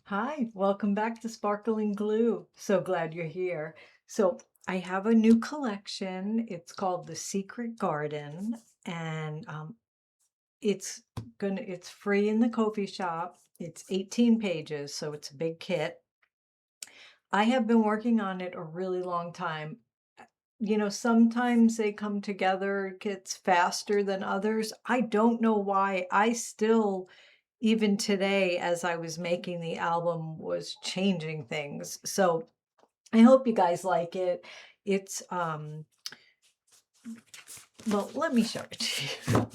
Hi, welcome back to Sparkling Glue. So glad you're here. So I have a new collection. It's called The Secret Garden, and it's free in the Ko-fi shop. It's 18 pages, so it's a big kit. I have been working on it a really long time. Sometimes they come together, kits faster than others. I don't know why. I still, even today, as I was making the album, was changing things. So I hope you guys like it. It's well, let me show it to you.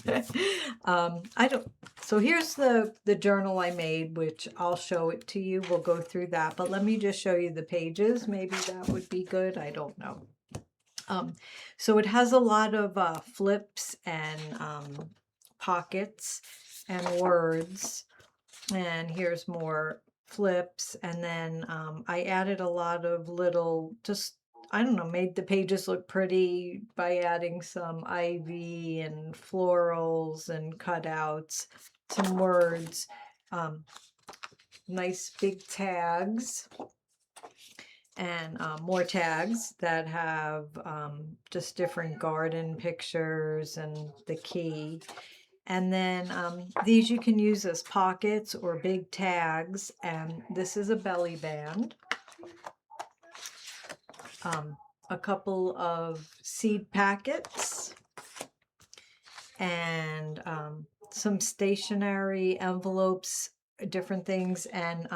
I don't so here's the journal I made, which I'll show it to you. We'll go through that, but let me just show you the pages. Maybe that would be good. I don't know. Um, so it has a lot of flips and pockets and words. And here's more flips. And then I added a lot of little, just, I don't know, made the pages look pretty by adding some ivy and florals and cutouts, some words, um, nice big tags and more tags that have just different garden pictures and the key. And then these you can use as pockets or big tags. And this is a belly band. A couple of seed packets and some stationery envelopes, different things. And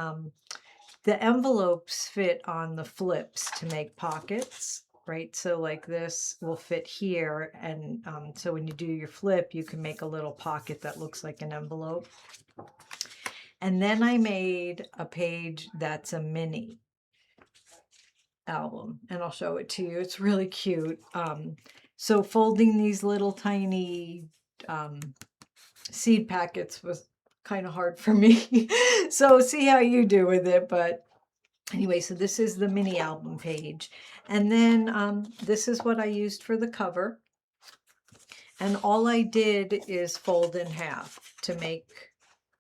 the envelopes fit on the flips to make pockets, right? So like this will fit here. And so when you do your flip, you can make a little pocket that looks like an envelope. And then I made a page that's a mini album, and I'll show it to you. It's really cute. So folding these little tiny seed packets was kind of hard for me. So see how you do with it. But anyway, so this is the mini album page. And then this is what I used for the cover. And all I did is fold in half to make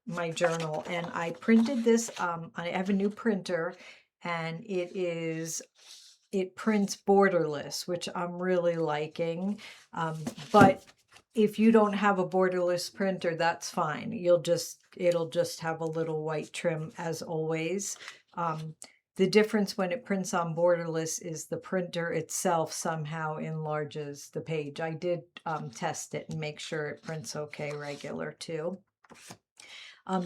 my journal. And I printed this, I have a new printer, and it prints borderless, which I'm really liking. But if you don't have a borderless printer, that's fine. It'll just have a little white trim as always. The difference when it prints on borderless is the printer itself somehow enlarges the page. I did test it and make sure it prints okay regular too.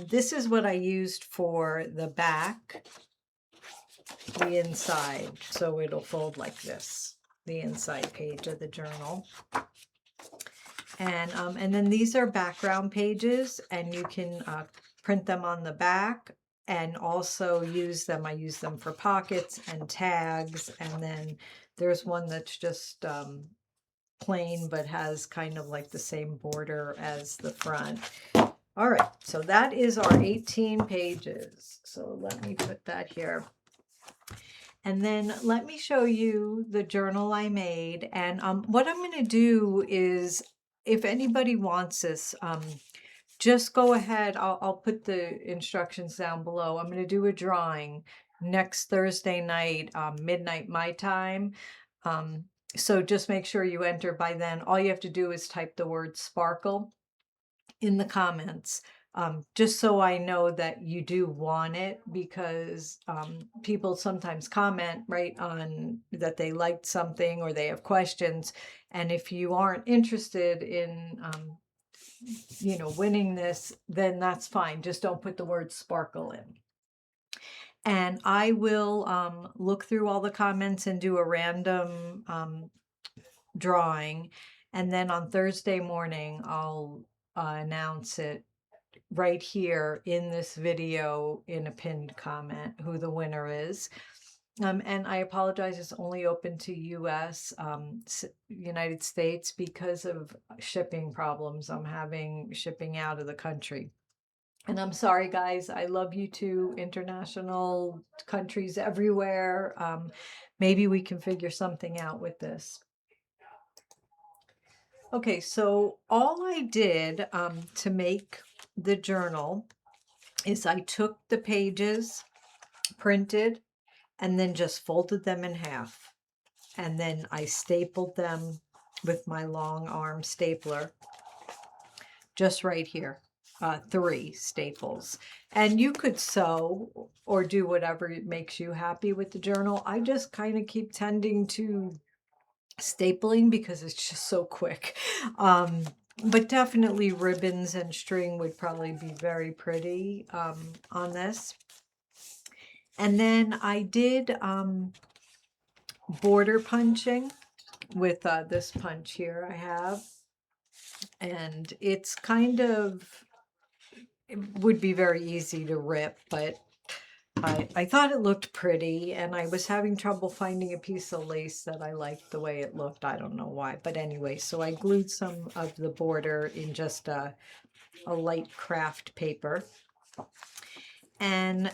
This is what I used for the back, the inside. So it'll fold like this, the inside page of the journal. And then these are background pages, and you can print them on the back and also use them. I use them for pockets and tags. And then there's one that's just plain, but has kind of like the same border as the front. All right, so that is our 18 pages. So let me put that here. And then let me show you the journal I made. And what I'm going to do is, if anybody wants this, just go ahead. I'll put the instructions down below. I'm going to do a drawing next Thursday night, midnight my time. So just make sure you enter by then. All you have to do is type the word sparkle in the comments, just so I know that you do want it, because people sometimes comment right on that they liked something or they have questions. And if you aren't interested in, winning this, then that's fine. Just don't put the word sparkle in. And I will look through all the comments and do a random drawing. And then on Thursday morning, I'll announce it right here in this video in a pinned comment who the winner is. And I apologize, it's only open to US, United States, because of shipping problems. I'm having shipping out of the country. And I'm sorry, guys. I love you too, international countries everywhere. Maybe we can figure something out with this. Okay, so all I did to make the journal is I took the pages printed, and then just folded them in half. And then I stapled them with my long arm stapler just right here. 3 staples. And you could sew or do whatever makes you happy with the journal. I just kind of keep tending to stapling because it's just so quick. But definitely ribbons and string would probably be very pretty on this. And then I did border punching with this punch here I have. And it's kind of, it would be very easy to rip, but I thought it looked pretty, and I was having trouble finding a piece of lace that I liked the way it looked. I don't know why, but anyway, so I glued some of the border in just a light craft paper. And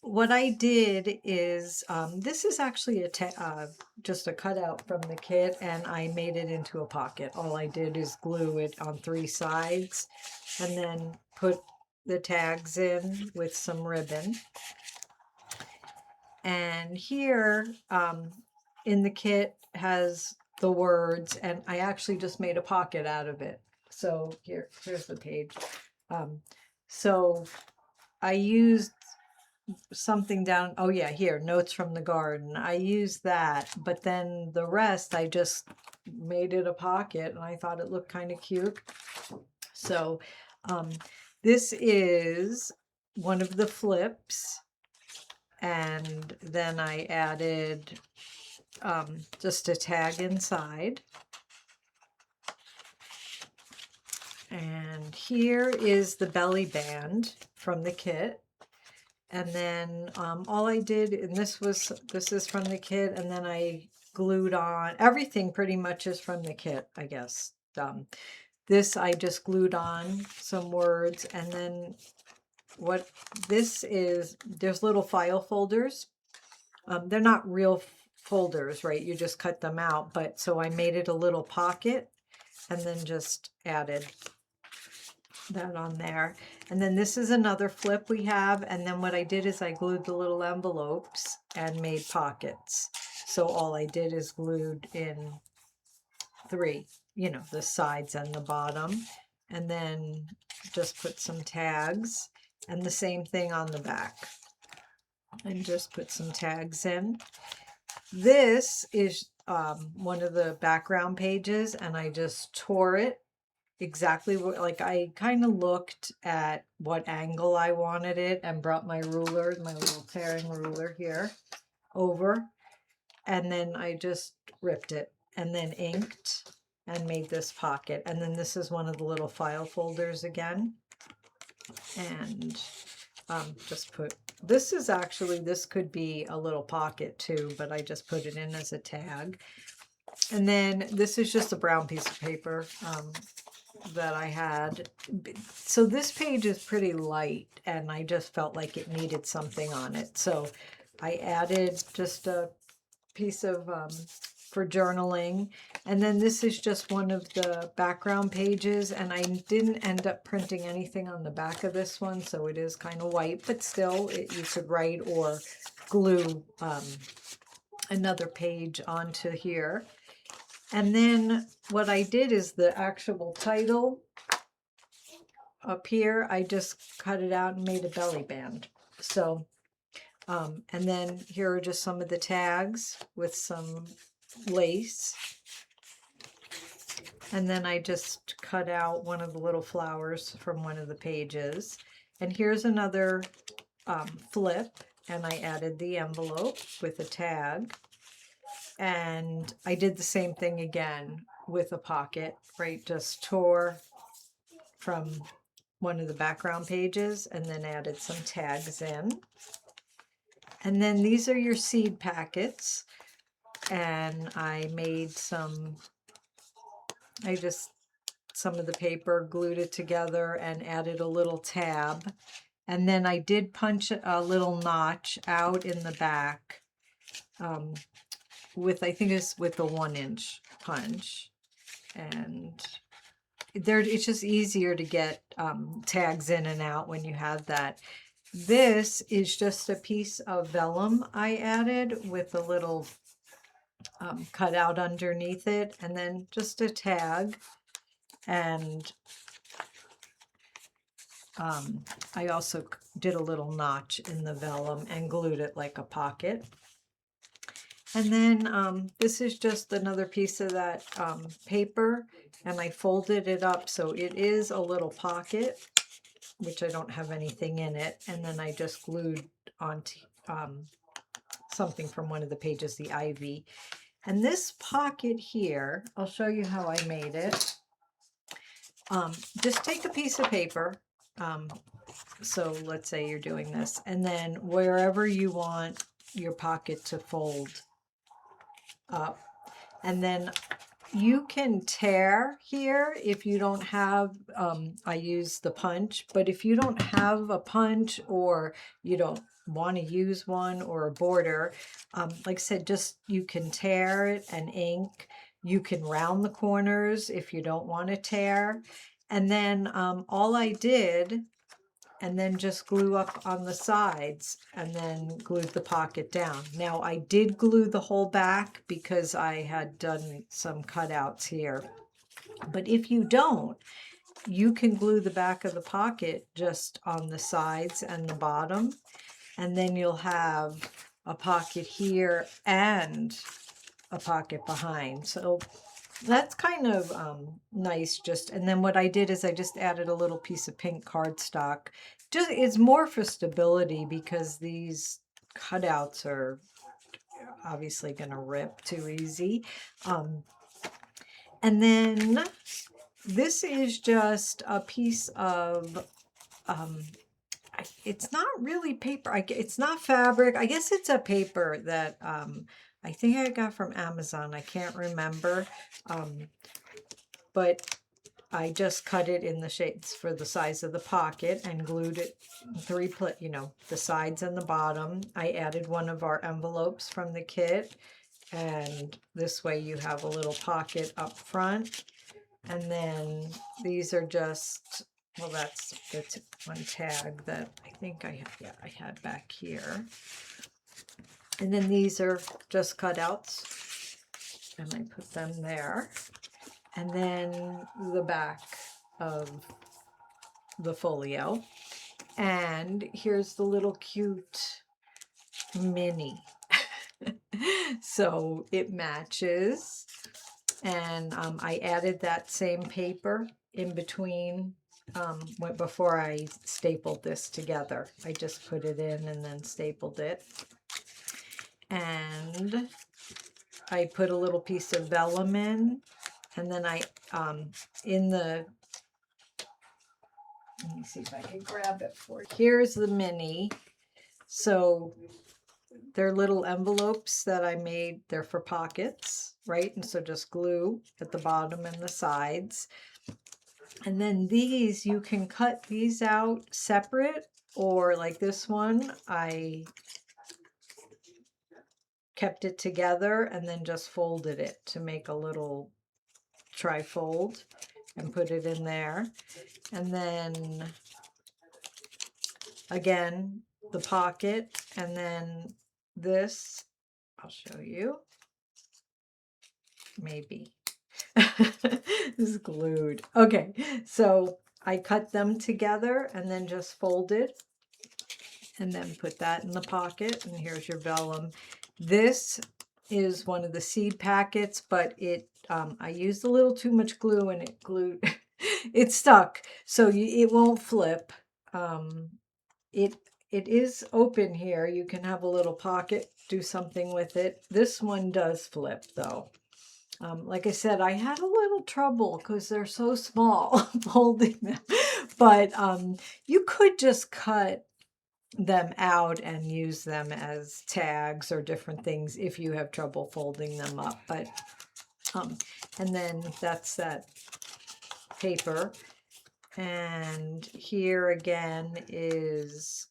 what I did is, this is actually just a cutout from the kit, and I made it into a pocket. All I did is glue it on 3 sides and then put the tags in with some ribbon. And here in the kit has the words, and I actually just made a pocket out of it. So here's the page. So I used something down, oh yeah, here, notes from the garden. I used that, but then the rest I just made it a pocket, and I thought it looked kind of cute. So this is one of the flips, and then I added just a tag inside. And here is the belly band from the kit. And then all I did, and this is from the kit, and then I glued on, everything pretty much is from the kit, I guess. This I just glued on some words, and then what this is, there's little file folders. They're not real folders, right? You just cut them out, but so I made it a little pocket and then just added that on there. And then this is another flip we have, and then what I did is I glued the little envelopes and made pockets. So all I did is glued in 3, you know, the sides and the bottom, and then just put some tags, and the same thing on the back, and just put some tags in. This is one of the background pages, and I just tore it exactly what, like, I kind of looked at what angle I wanted it and brought my ruler, my little tearing ruler here over, and then I just ripped it and then inked and made this pocket. And then this is one of the little file folders again, and just put, this is actually, this could be a little pocket too, but I just put it in as a tag. And then this is just a brown piece of paper that I had. So this page is pretty light, and I just felt like it needed something on it. So I added just a piece of for journaling. And then this is just one of the background pages, and I didn't end up printing anything on the back of this one, so it is kind of white, but still you could write or glue another page onto here. And then what I did is the actual title up here, I just cut it out and made a belly band. So, and then here are just some of the tags with some lace. And then I just cut out one of the little flowers from one of the pages. And here's another flip, and I added the envelope with a tag. And I did the same thing again with a pocket, right? Just tore from one of the background pages and then added some tags in. And then these are your seed packets. And I made some, some of the paper, glued it together and added a little tab. And then I did punch a little notch out in the back with, I think it's with a 1-inch punch. And it's just easier to get tags in and out when you have that. This is just a piece of vellum I added with a little cutout underneath it, and then just a tag. And I also did a little notch in the vellum and glued it like a pocket. And then this is just another piece of that paper, and I folded it up so it is a little pocket, which I don't have anything in it. And then I just glued onto something from one of the pages, the ivy. And this pocket here, I'll show you how I made it. Just take a piece of paper. So let's say you're doing this, and then wherever you want your pocket to fold up, and then you can tear here if you don't have, I use the punch, but if you don't have a punch or you don't want to use one or a border, like I said, just you can tear it and ink. You can round the corners if you don't want to tear. And then all I did, and then just glue up on the sides and then glued the pocket down. Now I did glue the whole back because I had done some cutouts here. But if you don't, you can glue the back of the pocket just on the sides and the bottom, and then you'll have a pocket here and a pocket behind. So that's kind of nice. Just, and then what I did is I just added a little piece of pink cardstock. Just, it's more for stability because these cutouts are obviously going to rip too easy. And then this is just a piece of it's not really paper. It's not fabric. I guess it's a paper that I think I got from Amazon. I can't remember. But I just cut it in the shapes for the size of the pocket and glued it the sides and the bottom. I added one of our envelopes from the kit, and this way you have a little pocket up front. And then these are just, well, that's one tag that I think I had back here. And then these are just cutouts, and I put them there. And then the back of the folio. And here's the little cute mini. So it matches. And I added that same paper in between before I stapled this together. I just put it in and then stapled it. And I put a little piece of vellum in, and then I let me see if I can grab it for you. Here's the mini. So they're little envelopes that I made. They're for pockets, right? And so just glue at the bottom and the sides. And then these, you can cut these out separate, or like this one, I kept it together and then just folded it to make a little trifold and put it in there. And then again, the pocket, and then this, I'll show you, maybe. This is glued. Okay, so I cut them together and then just folded and then put that in the pocket, and here's your vellum. This is one of the seed packets, but I used a little too much glue and it glued, it stuck, so it won't flip. It is open here. You can have a little pocket, do something with it. This one does flip though. Like I said, I had a little trouble because they're so small folding them, but you could just cut them out and use them as tags or different things if you have trouble folding them up. But and then that's that paper, and here again is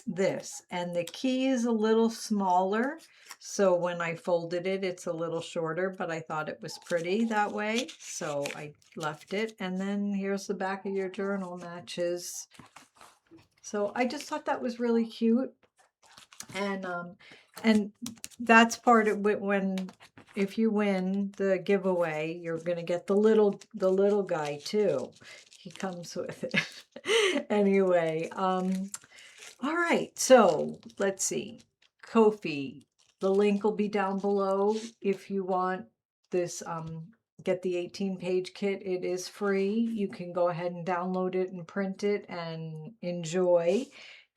this, and the key is a little smaller, so when I folded it, it's a little shorter, but I thought it was pretty that way, so I left it. And then here's the back of your journal, matches. So I just thought that was really cute. And that's part of it. When if you win the giveaway, you're gonna get the little guy too. He comes with it. Anyway, all right, so let's see. Ko-fi. The link will be down below if you want this, get the 18-page kit. It is free. You can go ahead and download it and print it and enjoy.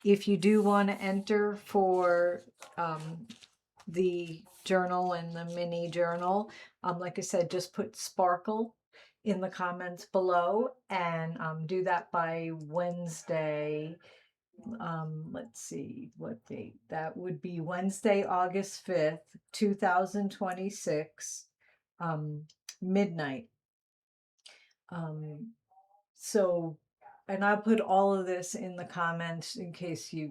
If you do want to enter for the journal and the mini journal, like I said, just put sparkle in the comments below, and do that by Wednesday. Let's see what date that would be. Wednesday, August 5th, 2026, midnight. um so, and I'll put all of this in the comments in case so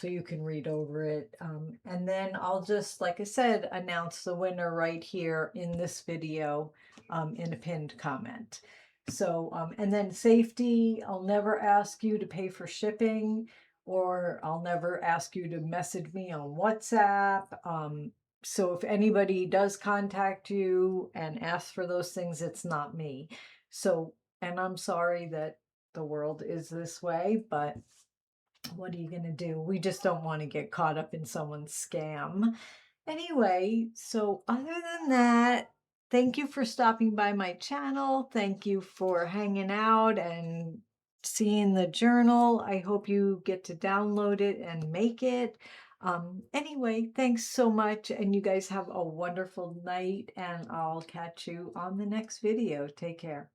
you can read over it. And then I'll just, like I said, announce the winner right here in this video, in a pinned comment. So, and then safety, I'll never ask you to pay for shipping, or I'll never ask you to message me on WhatsApp. So if anybody does contact you and ask for those things, it's not me. So, and I'm sorry that the world is this way, but what are you going to do? We just don't want to get caught up in someone's scam. Anyway, so other than that, thank you for stopping by my channel. Thank you for hanging out and seeing the journal. I hope you get to download it and make it. Anyway, thanks so much, and you guys have a wonderful night, and I'll catch you on the next video. Take care.